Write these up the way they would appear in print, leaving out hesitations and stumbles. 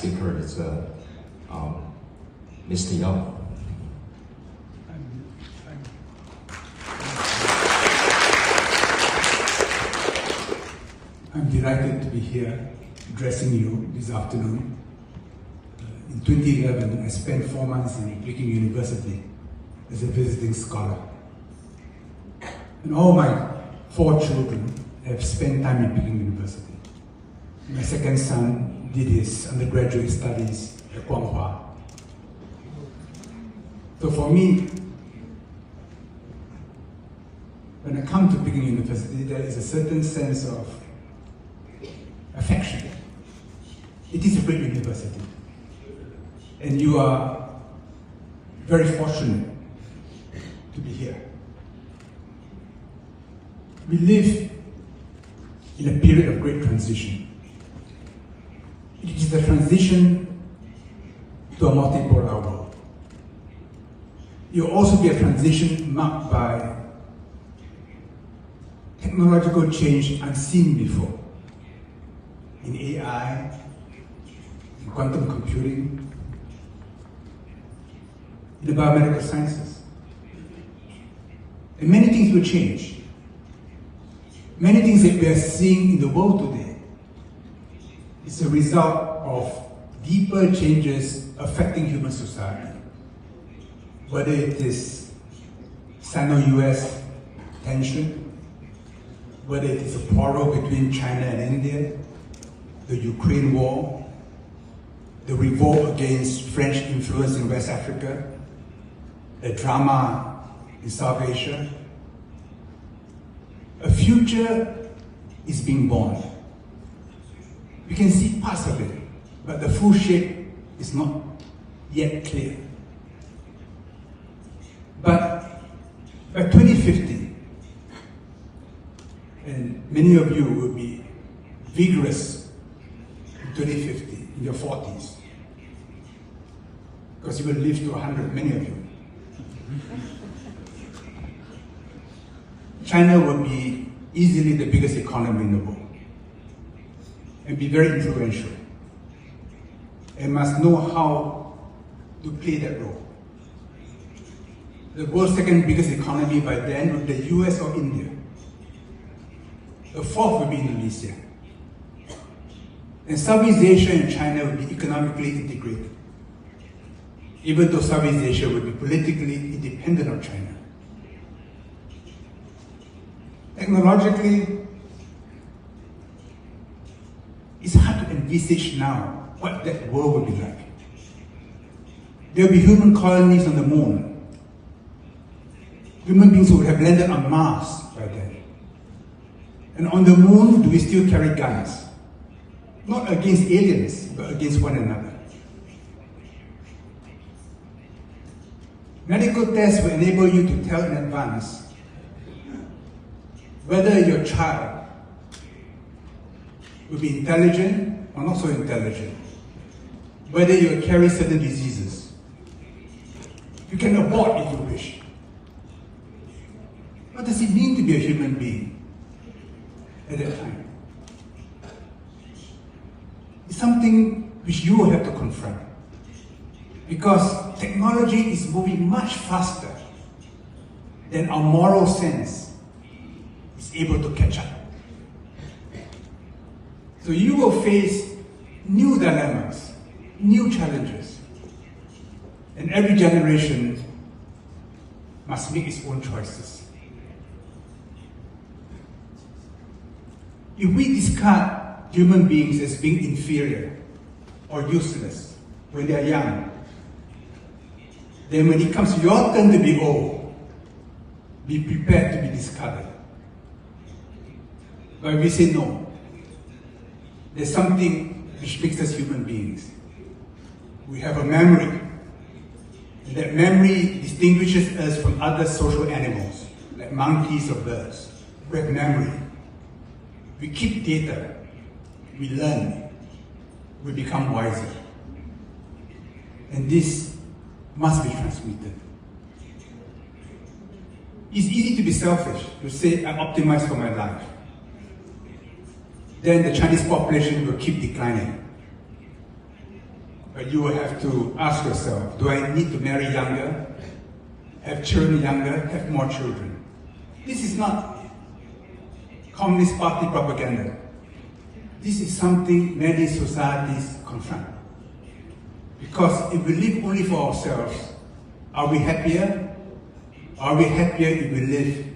speaker is Mr. Young. I'm delighted to be here addressing you this afternoon. In 2011, I spent 4 months in Peking University as a visiting scholar. And all my 4 children have spent time in Peking University. My second son did his undergraduate studies at Guanghua. So for me, when I come to Peking University, there is a certain sense of affection. It is a great university. And you are very fortunate to be here. We live in a period of great transition. It is the transition to a multipolar world. It will also be a transition marked by technological change unseen before in AI, in quantum computing, in the biomedical sciences. And many things will change. Many things that we are seeing in the world today is a result of deeper changes affecting human society. Whether it is Sino-US tension, whether it is a quarrel between China and India, the Ukraine war, the revolt against French influence in West Africa, the drama in South Asia. A future is being born. We can see parts of it, but the full shape is not yet clear. But by 2050, and many of you will be vigorous in 2050, in your 40s, because you will live to 100, many of you. China will be easily the biggest economy in the world and be very influential and must know how to play that role. The world's second biggest economy by then would be the US or India. The fourth would be Indonesia. And Southeast Asia and China will be economically integrated, even though Southeast Asia will be politically independent of China. Technologically, it's hard to envisage now what that world will be like. There will be human colonies on the moon. Human beings would have landed on Mars by then. And on the moon, do we still carry guns? Not against aliens, but against one another. Medical tests will enable you to tell in advance whether your child will be intelligent or not so intelligent, whether you will carry certain diseases. You can abort if you wish. What does it mean to be a human being at that time? It's something which you will have to confront, because technology is moving much faster than our moral sense is able to catch up. So you will face new dilemmas, new challenges, and every generation must make its own choices. If we discard human beings as being inferior or useless when they are young, then when it comes your turn to be old, be prepared to be discarded. But we say no. There's something which makes us human beings. We have a memory. And that memory distinguishes us from other social animals, like monkeys or birds. We have memory. We keep data. We learn. We become wiser. And this must be transmitted. It's easy to be selfish, to say, I optimize for my life. Then the Chinese population will keep declining. but you will have to ask yourself, do I need to marry younger, have children younger, have more children? This is not Communist Party propaganda. This is something many societies confront. Because if we live only for ourselves, are we happier? Are we happier if we live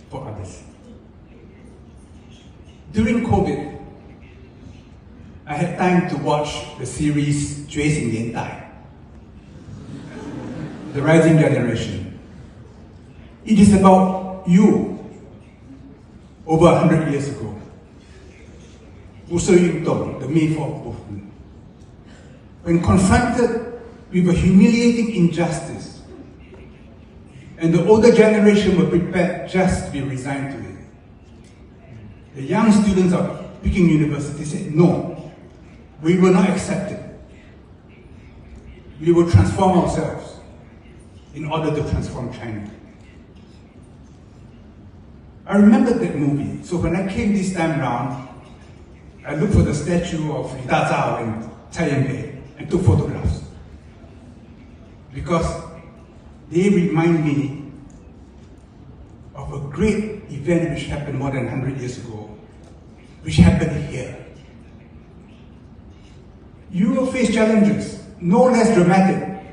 for others? During COVID, I had time to watch the series 觉醒年代, The Rising Generation. It is about you over 100 years ago. 五四运动, the May 4th movement. When confronted with a humiliating injustice, and the older generation were prepared just to be resigned to it, the young students of Peking University said, no, we will not accept it. We will transform ourselves in order to transform China. I remember that movie, so when I came this time around, I looked for the statue of Li Dazhao and Tsai Ing-wen and took photographs. Because they remind me of a great event which happened more than 100 years ago, which happened here. You will face challenges no less dramatic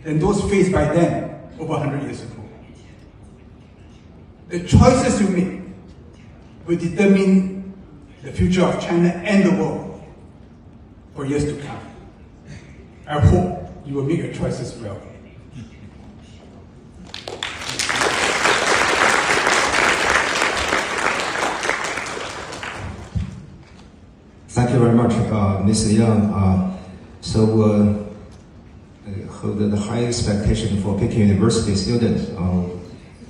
than those faced by them over 100 years ago. The choices you make will determine the future of China and the world for years to come. I hope you will make your choices well. Thank you very much, Ms. Yang. Hold the high expectation for Peking University students.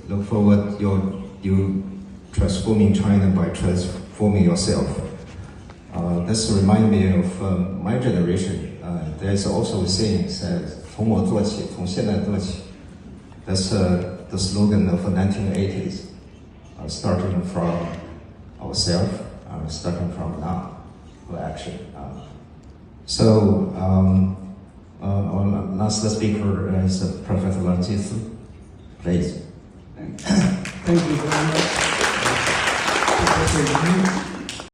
Look forward you transforming China by transforming yourself. This reminds me of my generation. There's also a saying says, 从我做起, 从现在做起. That's the slogan of the 1980s, starting from ourselves, starting from now. Action. Our last speaker is Professor Lan Jitsu. Please. Thank you very much, Professor Yu.